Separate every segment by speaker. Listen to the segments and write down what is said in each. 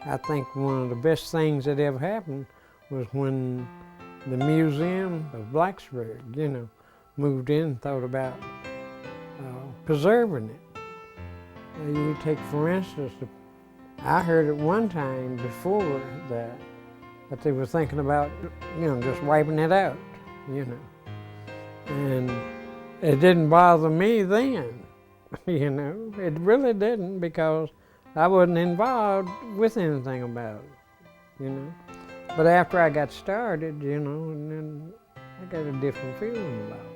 Speaker 1: I think one of the best things that ever happened was when the Museum of Blacksburg, moved in and thought about preserving it. You take, for instance, I heard at one time before that they were thinking about, just wiping it out, And it didn't bother me then, It really didn't, because I wasn't involved with anything about it, But after I got started, and then I got a different feeling about it,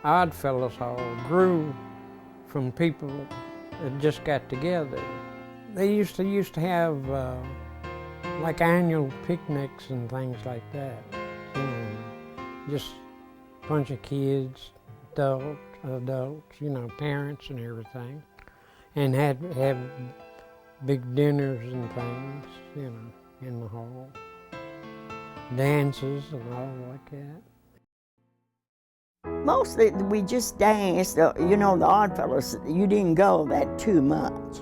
Speaker 1: Oddfellows Hall grew from people that just got together. They used to have like annual picnics and things like that. Just a bunch of kids, adults, parents and everything, and have big dinners and things, in the hall, dances and all like that.
Speaker 2: Mostly we just danced, the Oddfellows, you didn't go that too much.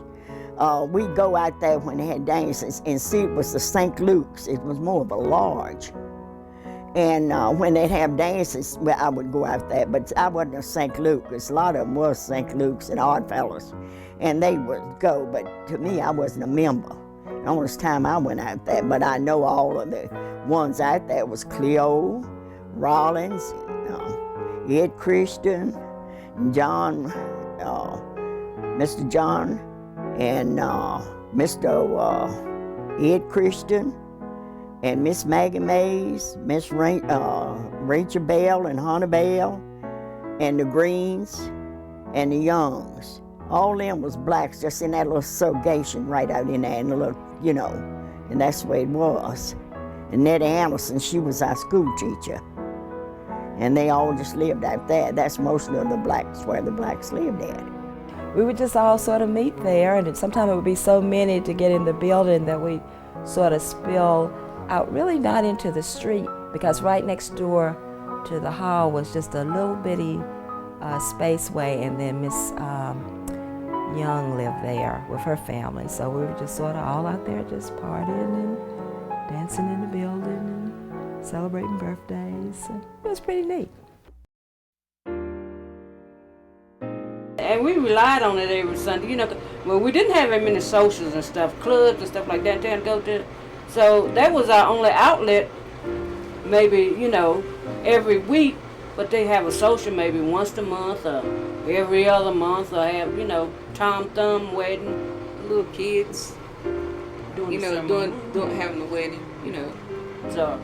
Speaker 2: We'd go out there when they had dances and see it was the St. Luke's. It was more of a lodge. And when they'd have dances, well, I would go out there, but I wasn't a St. Luke's. A lot of them was St. Luke's and Oddfellows, and they would go, but to me, I wasn't a member. The only time I went out there, but I know all of the ones out there was Cleo, Rollins, Ed Christian, John, Mr. John, and Mr. Ed Christian, and Miss Maggie Mays, Miss Rachel Bell and Hunter Bell, and the Greens, and the Youngs. All them was blacks, just in that little segregation right out in there, and the little, and that's the way it was. And Nettie Anderson, she was our school teacher. And they all just lived out there. That's most of the blacks, where the blacks lived at.
Speaker 3: We would just all sort of meet there, and sometimes it would be so many to get in the building that we sort of spill out, really not into the street, because right next door to the hall was just a little bitty spaceway, and then Miss Young lived there with her family. So we were just sort of all out there just partying and dancing in the building and celebrating birthdays. It was pretty neat.
Speaker 4: And we relied on it every Sunday, Well, we didn't have very many socials and stuff, clubs and stuff like that to go to. So that was our only outlet, maybe, every week. But they have a social maybe once a month or every other month, or have, Tom Thumb wedding, little kids,
Speaker 5: doing having the wedding,
Speaker 4: So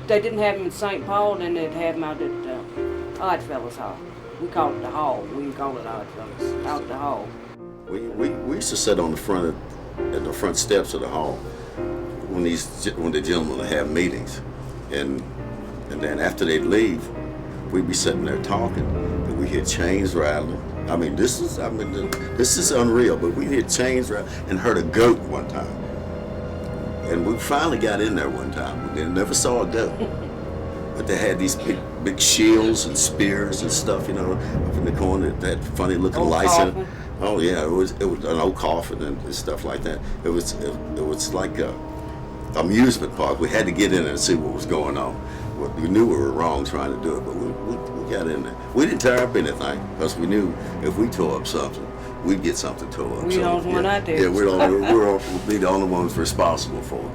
Speaker 4: they didn't have them in St. Paul, then they'd have them out at Oddfellows Hall. We called it the hall. We didn't call it Oddfellows. Out the hall.
Speaker 6: We used to sit on the front at the front steps of the hall when the gentlemen would have meetings, and then after they'd leave, we'd be sitting there talking, and we hear chains rattling. This is unreal, but we heard chains rattling and heard a goat one time. And we finally got in there one time. We never saw a goat. But they had these big shields and spears and stuff, up in the corner, that funny looking lights in it. Oh yeah, it was an old coffin and stuff like that. It was like a amusement park. We had to get in there and see what was going on. We knew we were wrong trying to do it, but we got in there. We didn't tear up anything, because we knew if we tore up something, we'd get something tore up.
Speaker 4: We the only one out there.
Speaker 6: Yeah, we'd be the only ones responsible for it.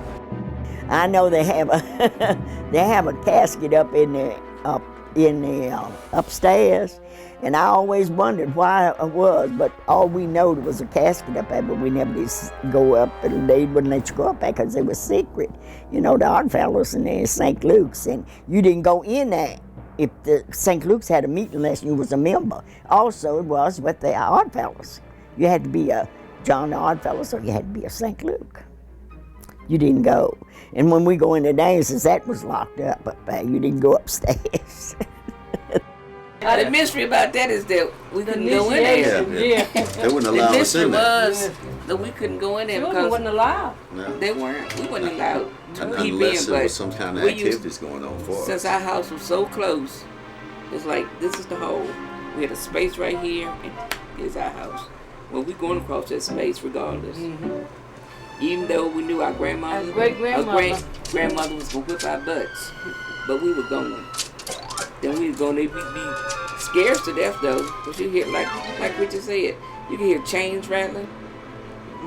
Speaker 2: I know they have a casket up in the upstairs, and I always wondered why it was, but all we know there was a casket up there, but we never did go up, and they wouldn't let you go up there because it was secret. The Oddfellows and the St. Luke's, and you didn't go in there if the St. Luke's had a meeting unless you was a member. Also, it was with the Oddfellows. You had to be a John the Oddfellows, or you had to be a St. Luke. You didn't go. And when we go into dances, that was locked up there. You didn't go upstairs.
Speaker 5: The mystery about that is that we couldn't go in there.
Speaker 6: Yeah. They wouldn't allow us in there.
Speaker 5: The mystery was that we couldn't go in there
Speaker 4: Children
Speaker 5: because
Speaker 4: wasn't allowed.
Speaker 6: No.
Speaker 5: we weren't allowed to peep in.
Speaker 6: Unless there
Speaker 5: But
Speaker 6: was some kind of activities going on for us.
Speaker 5: since our house was so close, it's like, this is the hole. We had a space right here, and here's our house. Well, we're going across that space regardless.
Speaker 4: Mm-hmm.
Speaker 5: Even though we knew our grandmother,
Speaker 4: Our great-grandmother.
Speaker 5: Grandmother was gonna whip our butts, but we were going. Then we were going. They'd be scared to death though, because you hear like Richard said, you can hear chains rattling.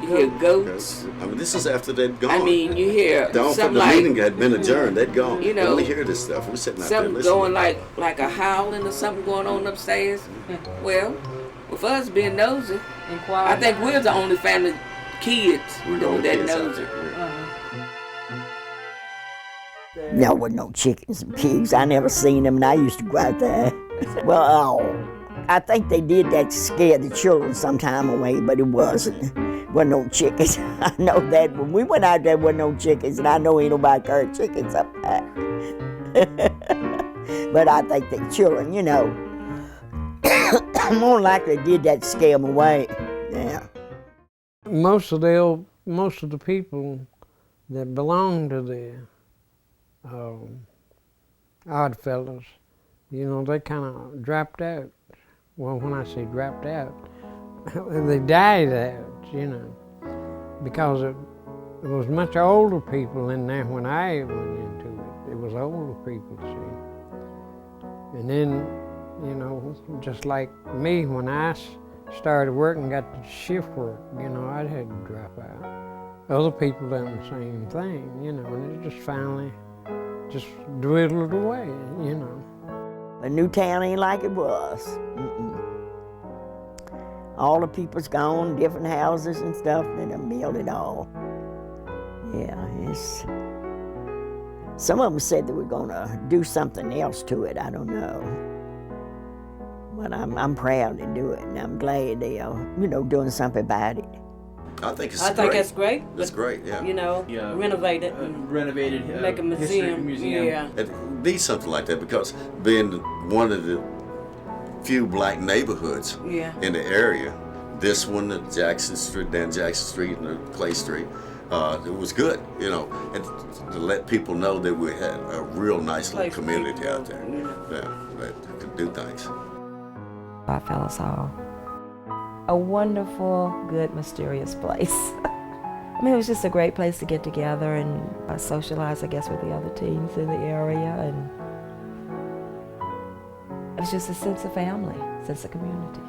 Speaker 5: You hear goats.
Speaker 6: I mean, this is after they'd gone.
Speaker 5: I mean, you hear
Speaker 6: the
Speaker 5: something like,
Speaker 6: meeting had been adjourned. They'd gone.
Speaker 5: You know,
Speaker 6: and we hear this stuff. We're sitting out there
Speaker 5: something
Speaker 6: listening.
Speaker 5: going like a howling or something going on upstairs. Well, with us being nosy, I think we're the only family kids
Speaker 6: We're the only
Speaker 5: that
Speaker 6: kids out
Speaker 5: nosy.
Speaker 6: there.
Speaker 2: There wasn't no chickens and pigs. I never seen them, and I used to go out there. Well, I think they did that to scare the children sometime away, but it wasn't. Wasn't no chickens. I know that when we went out there, wasn't no chickens, and I know ain't nobody carried chickens up there. But I think the children, you know, more likely did that to scare them away. Yeah.
Speaker 1: Most of the people that belonged to the Odd Fellows, you know, they kind of dropped out. Well, when I say dropped out, they died out, you know, because it was much older people in there when I went into it. It was older people, see. And then, you know, just like me, when I started working, got to shift work, you know, I had to drop out. Other people done the same thing, you know, and it just finally just dwindled away, you know.
Speaker 2: But Newtown ain't like it was. Mm-mm. All the people's gone, different houses and stuff, they done built it all. Yeah, it's... Some of them said they were gonna do something else to it, I don't know. But I'm proud to do it, and I'm glad they are, you know, doing something about it.
Speaker 6: I think it's
Speaker 4: I
Speaker 6: great.
Speaker 4: think that's great.
Speaker 6: That's great, yeah.
Speaker 4: You know, renovate it and make a museum. Yeah.
Speaker 6: It needs something like that because being one of the few black neighborhoods in the area, this one, the Jackson Street, Dan Jackson Street and the Clay Street, it was good, you know, and to let people know that we had a real nice little community out there. That could do things.
Speaker 3: Odd Fellows Hall. A wonderful, good, mysterious place. I mean, it was just a great place to get together and socialize, I guess, with the other teens in the area, and it was just a sense of family, sense of community.